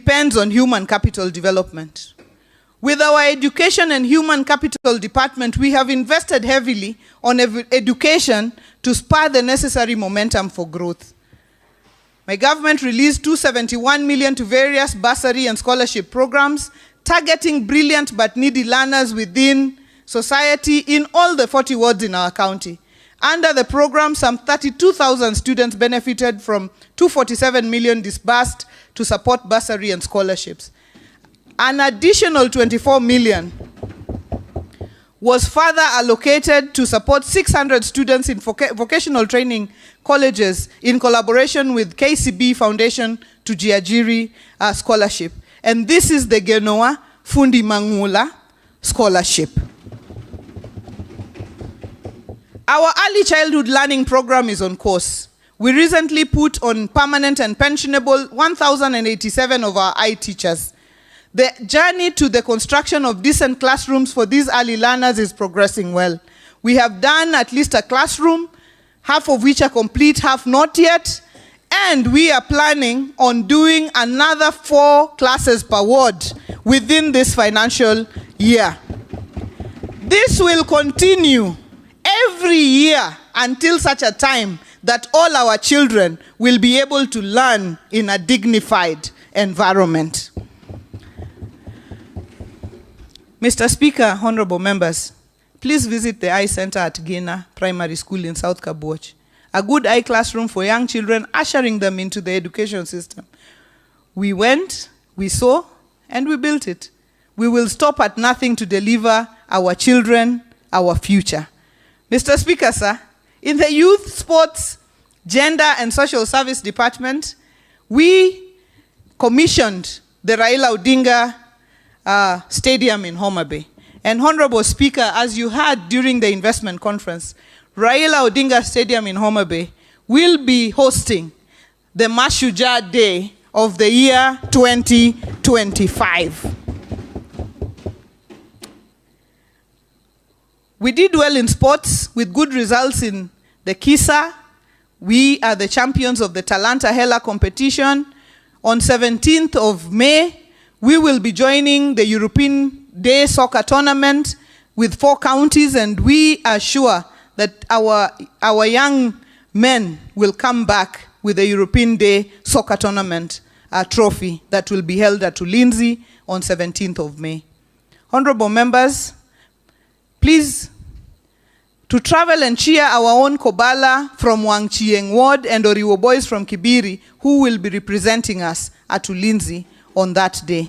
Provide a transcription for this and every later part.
depends on human capital development. With our Education and Human Capital Department, we have invested heavily on education to spur the necessary momentum for growth. My government released $271 million to various bursary and scholarship programs, targeting brilliant but needy learners within society in all the 40 wards in our county. Under the program, some 32,000 students benefited from $247 million disbursed to support bursary and scholarships. An additional $24 million was further allocated to support 600 students in vocational training colleges in collaboration with KCB Foundation to Jiajiri Scholarship. And this is the Genoa Fundi Mangula Scholarship. Our early childhood learning program is on course. We recently put on permanent and pensionable 1,087 of our eye teachers. The journey to the construction of decent classrooms for these early learners is progressing well. We have done at least a classroom, half of which are complete, half not yet, and we are planning on doing another 4 classes per ward within this financial year. This will continue every year until such a time that all our children will be able to learn in a dignified environment. Mr. Speaker, honorable members, please visit the Eye Center at Gina Primary School in South Kabuoch, a good eye classroom for young children, ushering them into the education system. We went, we saw, and we built it. We will stop at nothing to deliver our children our future. Mr. Speaker, sir, in the Youth, Sports, Gender and Social Service Department, we commissioned the Raila Odinga Stadium in Homa Bay. And Honorable Speaker, as you heard during the investment conference, Raila Odinga Stadium in Homa Bay will be hosting the Mashujaa Day of the year 2025. We did well in sports with good results in the KISA. We are the champions of the Talanta Hela competition. On 17th of May, we will be joining the European Day Soccer Tournament with 4 counties, and we are sure that our young men will come back with the European Day Soccer Tournament trophy that will be held at Ulinzi on 17th of May. Honorable members, please, to travel and cheer our own Kobala from Wangchieng Ward and Oriwo Boys from Kibiri, who will be representing us at Ulinzi on that day.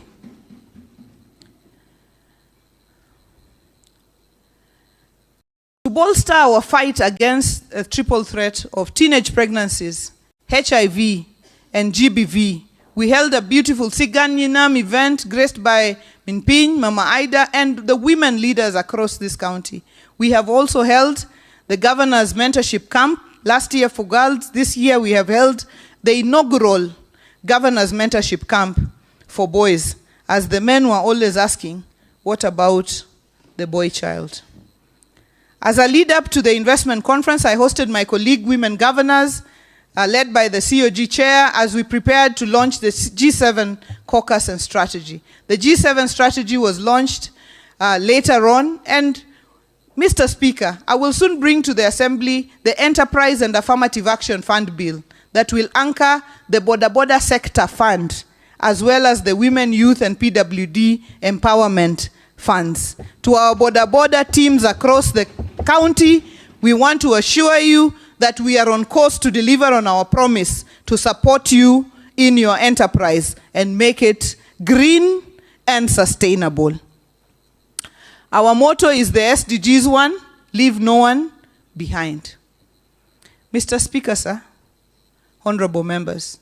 To bolster our fight against a triple threat of teenage pregnancies, HIV, and GBV, we held a beautiful Siganyinam event graced by Minpin, Mama Aida, and the women leaders across this county. We have also held the Governor's Mentorship Camp last year for girls. This year we have held the inaugural Governor's Mentorship Camp for boys, as the men were always asking, what about the boy child? As a lead up to the investment conference, I hosted my colleague women governors, led by the COG chair, as we prepared to launch the G7 caucus and strategy. The G7 strategy was launched later on, and Mr. Speaker, I will soon bring to the Assembly the Enterprise and Affirmative Action Fund Bill that will anchor the Boda Sector Fund, as well as the Women, Youth and PWD Empowerment Funds. To our Boda teams across the county, we want to assure you that we are on course to deliver on our promise to support you in your enterprise and make it green and sustainable. Our motto is the SDGs one, leave no one behind. Mr. Speaker, sir, honorable members,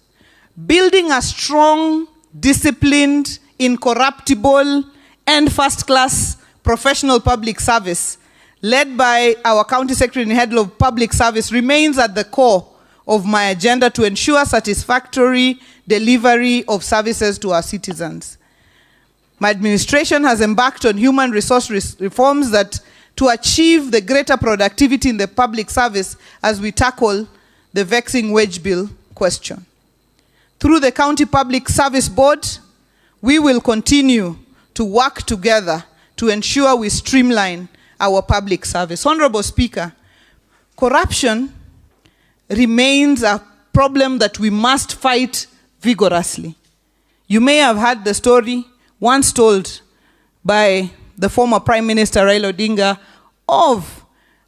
building a strong, disciplined, incorruptible, and first-class professional public service led by our County Secretary and Head of Public Service remains at the core of my agenda to ensure satisfactory delivery of services to our citizens. My administration has embarked on human resource reforms that to achieve the greater productivity in the public service as we tackle the vexing wage bill question. Through the County Public Service Board, we will continue to work together to ensure we streamline our public service. Honorable Speaker, corruption remains a problem that we must fight vigorously. You may have heard the story once told by the former Prime Minister Raila Odinga of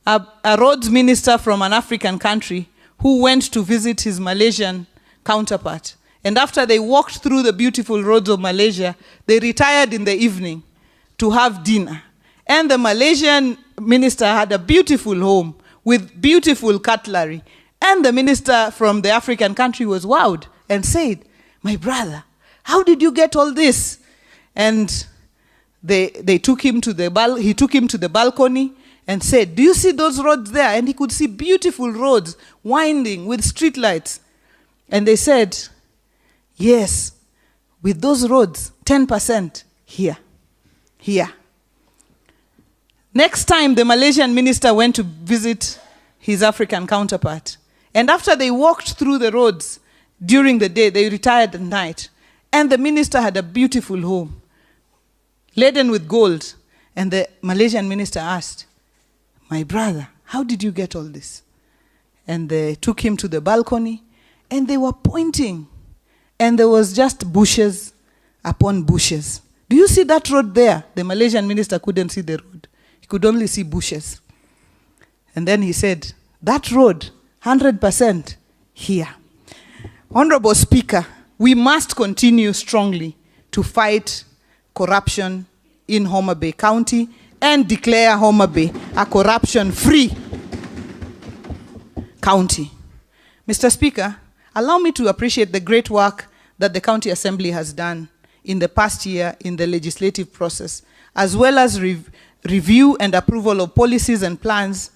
a roads minister from an African country who went to visit his Malaysian counterpart. And after they walked through the beautiful roads of Malaysia, they retired in the evening to have dinner. And the Malaysian minister had a beautiful home with beautiful cutlery. And the minister from the African country was wowed and said, "My brother, how did you get all this?" And he took him to the balcony and said, "Do you see those roads there?" And he could see beautiful roads winding with street lights. And they said, "Yes, with those roads, 10% here, here." Next time, the Malaysian minister went to visit his African counterpart. And after they walked through the roads during the day, they retired at night. And the minister had a beautiful home, laden with gold. And the Malaysian minister asked, "My brother, how did you get all this?" And they took him to the balcony, and they were pointing. And there was just bushes upon bushes. "Do you see that road there?" The Malaysian minister couldn't see the road. He could only see bushes. And then he said, "That road, 100% here." Honorable Speaker, we must continue strongly to fight corruption in Homa Bay County and declare Homa Bay a corruption-free county. Mr. Speaker, allow me to appreciate the great work that the County Assembly has done in the past year in the legislative process, as well as review and approval of policies and plans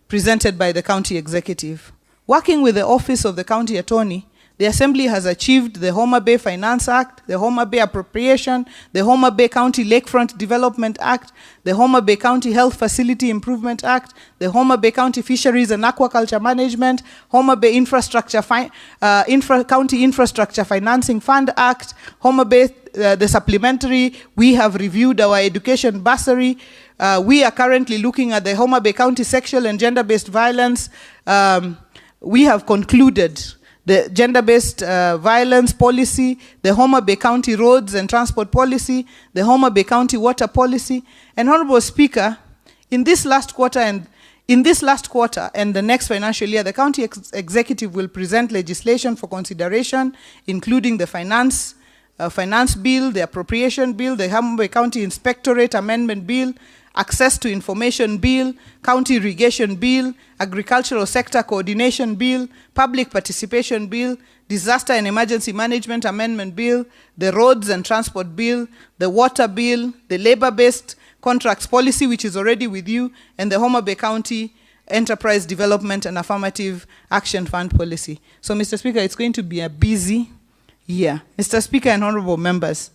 presented by the County Executive. Working with the Office of the County Attorney, the Assembly has achieved the Homa Bay Finance Act, the Homa Bay Appropriation, the Homa Bay County Lakefront Development Act, the Homa Bay County Health Facility Improvement Act, the Homa Bay County Fisheries and Aquaculture Management, Homa Bay County Infrastructure Financing Fund Act, Homa Bay, the supplementary. We have reviewed our education bursary. We are currently looking at the Homa Bay County Sexual and Gender-Based Violence. We have concluded the gender-based violence policy, the Homa Bay County Roads and Transport Policy, the Homa Bay County Water Policy. And Honorable Speaker, in this last quarter and the next financial year, the County Executive will present legislation for consideration, including the finance bill, the appropriation bill, the Homa Bay County Inspectorate Amendment Bill, Access to Information Bill, County Irrigation Bill, Agricultural Sector Coordination Bill, Public Participation Bill, Disaster and Emergency Management Amendment Bill, the Roads and Transport Bill, the Water Bill, the Labor-Based Contracts Policy, which is already with you, and the Homa Bay County Enterprise Development and Affirmative Action Fund Policy. So, Mr. Speaker, it's going to be a busy year. Mr. Speaker and honorable members,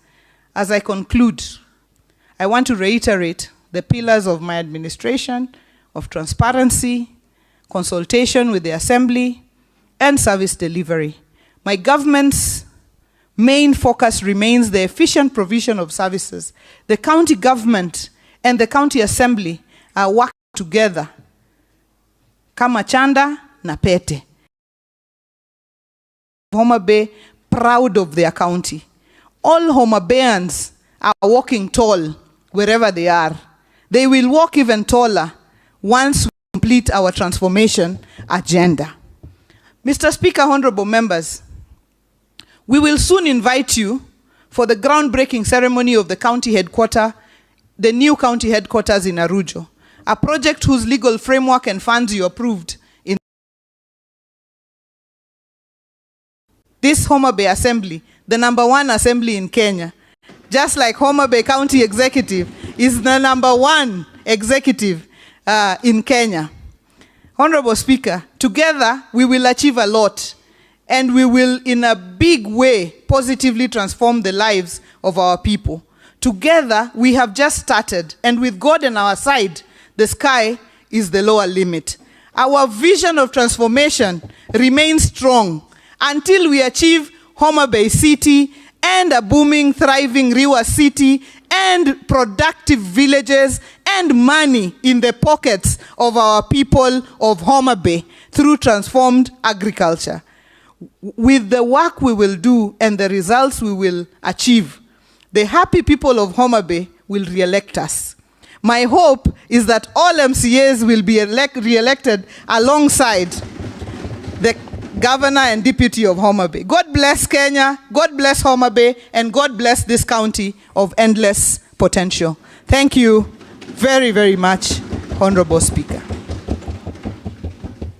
as I conclude, I want to reiterate the pillars of my administration of transparency, consultation with the Assembly, and service delivery. My government's main focus remains the efficient provision of services. The county government and the County Assembly are working together. Kama chanda na pete. Homa Bay, proud of their county. All Homa Bayans are walking tall wherever they are. They will walk even taller once we complete our transformation agenda. Mr. Speaker, honorable members, we will soon invite you for the groundbreaking ceremony of the county headquarters, the new county headquarters in Arujo, a project whose legal framework and funds you approved in this Homa Bay Assembly, the #1 assembly in Kenya. Just like Homa Bay County Executive is the #1 executive in Kenya. Honorable Speaker, together we will achieve a lot, and we will in a big way positively transform the lives of our people. Together we have just started, and with God on our side, the sky is the lower limit. Our vision of transformation remains strong until we achieve Homa Bay City and and a booming, thriving Riwa city, and productive villages, and money in the pockets of our people of Homa Bay through transformed agriculture. With the work we will do and the results we will achieve, the happy people of Homa Bay will re-elect us. My hope is that all MCAs will be re-elected alongside the Governor and Deputy of Homa Bay. God bless Kenya, God bless Homa Bay, and God bless this county of endless potential. Thank you very, very much, Honorable Speaker.